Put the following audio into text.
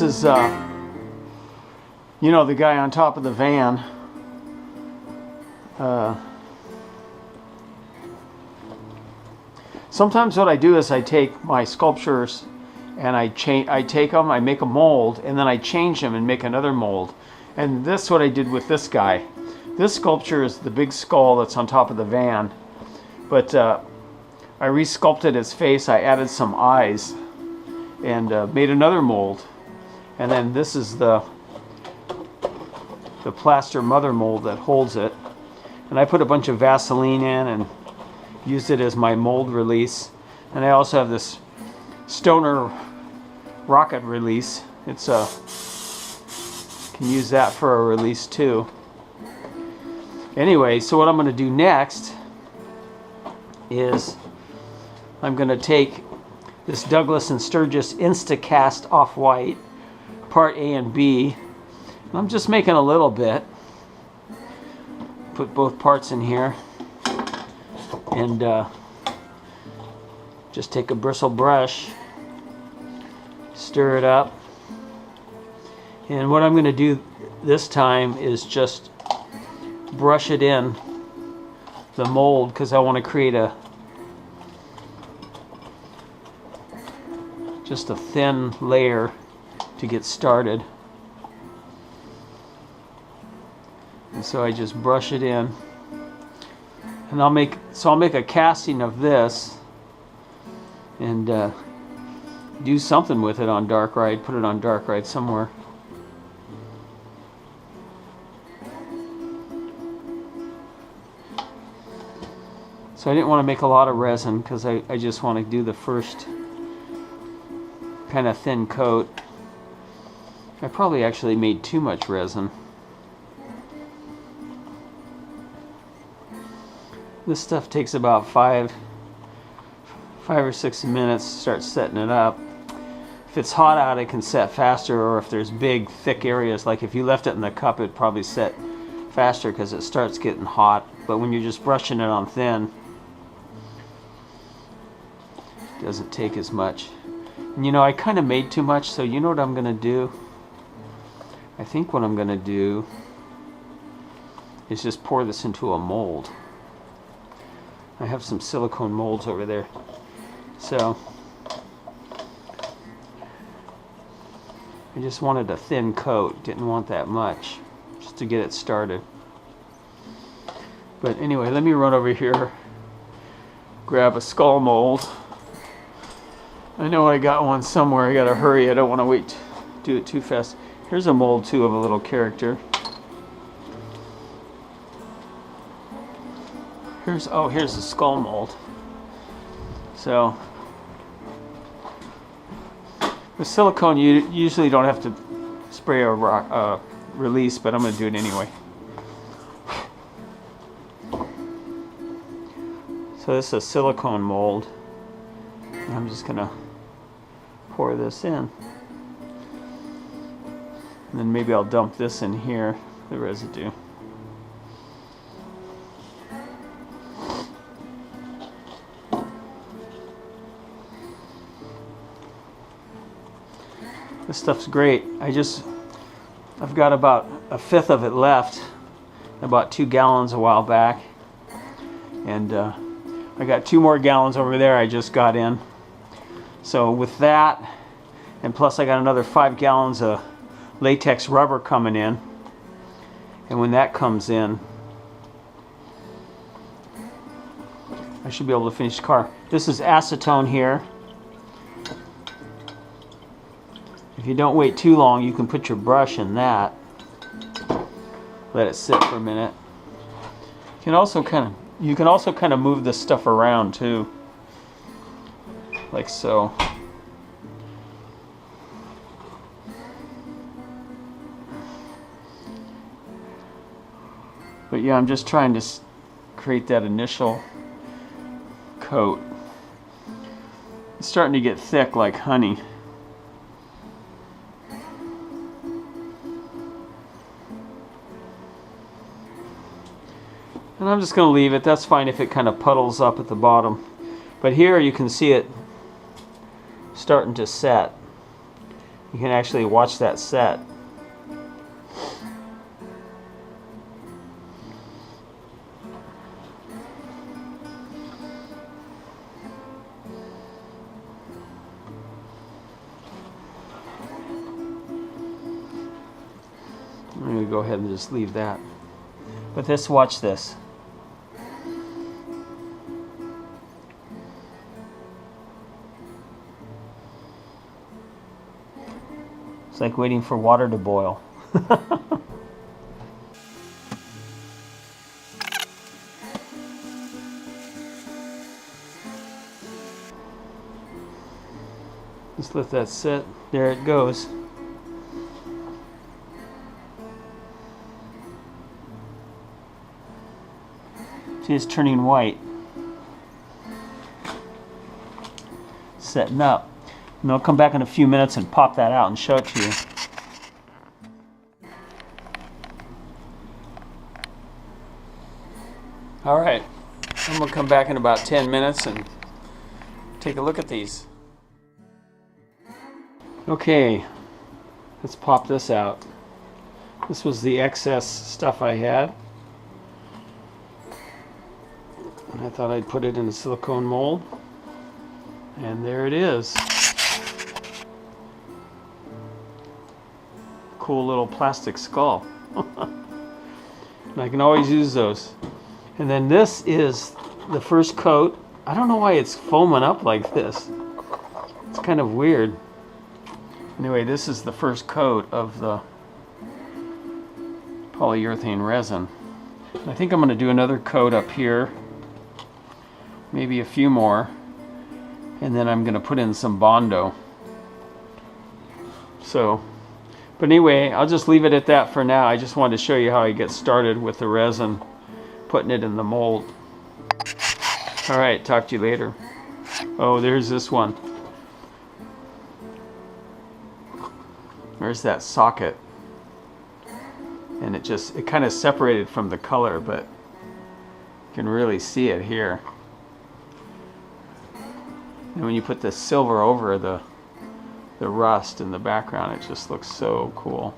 is, you know, the guy on top of the van. Sometimes what I do is I take my sculptures and I take them, I make a mold, and then I change them and make another mold. And this is what I did with this guy. This sculpture is the big skull that's on top of the van, but I re-sculpted his face. I added some eyes and made another mold. And then this is the plaster mother mold that holds it. And I put a bunch of Vaseline in and used it as my mold release. And I also have this Stoner rocket release. It's can use that for a release too. Anyway, so what I'm going to do next is I'm going to take this Douglas and Sturgis Instacast Off-White, part A and B. And I'm just making a little bit. Put both parts in here. And just take a bristle brush, stir it up. And what I'm going to do this time is just brush it in the mold, because I want to create just a thin layer to get started. And so I just brush it in, and I'll make a casting of this and do something with it on dark ride. Put it on dark ride somewhere. So I didn't want to make a lot of resin because I just want to do the first kind of thin coat. I probably actually made too much resin. This stuff takes about 5 or 6 minutes to start setting it up. If it's hot out, it can set faster, or if there's big thick areas, like if you left it in the cup, it'd probably set faster because it starts getting hot. But when you're just brushing it on thin, it doesn't take as much. And you know, I kind of made too much, so you know what I'm going to do? I think what I'm going to do is just pour this into a mold. I have some silicone molds over there. So I just wanted a thin coat, didn't want that much, just to get it started. But anyway, let me run over here, grab a skull mold. I know I got one somewhere. I gotta hurry. I don't want to wait, do it too fast. Here's a mold too of a little character. Here's the skull mold. So with silicone, you usually don't have to spray a release, but I'm going to do it anyway. So this is a silicone mold. I'm just going to pour this in. And then maybe I'll dump this in here, the residue. This stuff's great. I've got about 1/5 of it left. I bought 2 gallons a while back. And I got 2 more gallons over there I just got in. So with that, and plus I got another 5 gallons of latex rubber coming in. And when that comes in, I should be able to finish the car. This is acetone here. If you don't wait too long, you can put your brush in that. Let it sit for a minute. You can also kind of move this stuff around too, like so. But yeah, I'm just trying to create that initial coat. It's starting to get thick like honey. And I'm just going to leave it. That's fine if it kind of puddles up at the bottom. But here you can see it starting to set. You can actually watch that set. I'm going to go ahead and just leave that. But this, watch this. It's like waiting for water to boil. Just let that sit. There it goes. See, it's turning white. Setting up. And I'll come back in a few minutes and pop that out and show it to you. All right, I'm gonna come back in about 10 minutes and take a look at these. Okay, let's pop this out. This was the excess stuff I had. And I thought I'd put it in a silicone mold. And there it is. Cool little plastic skull. And I can always use those. And then this is the first coat. I don't know why it's foaming up like this. It's kind of weird. Anyway, this is the first coat of the polyurethane resin. I think I'm going to do another coat up here. Maybe a few more. And then I'm going to put in some Bondo. But anyway, I'll just leave it at that for now. I just wanted to show you how I get started with the resin, putting it in the mold. All right, talk to you later. Oh, there's this one. There's that socket. And it kind of separated from the color, but you can really see it here. And when you put the silver over the rust in the background, it just looks so cool.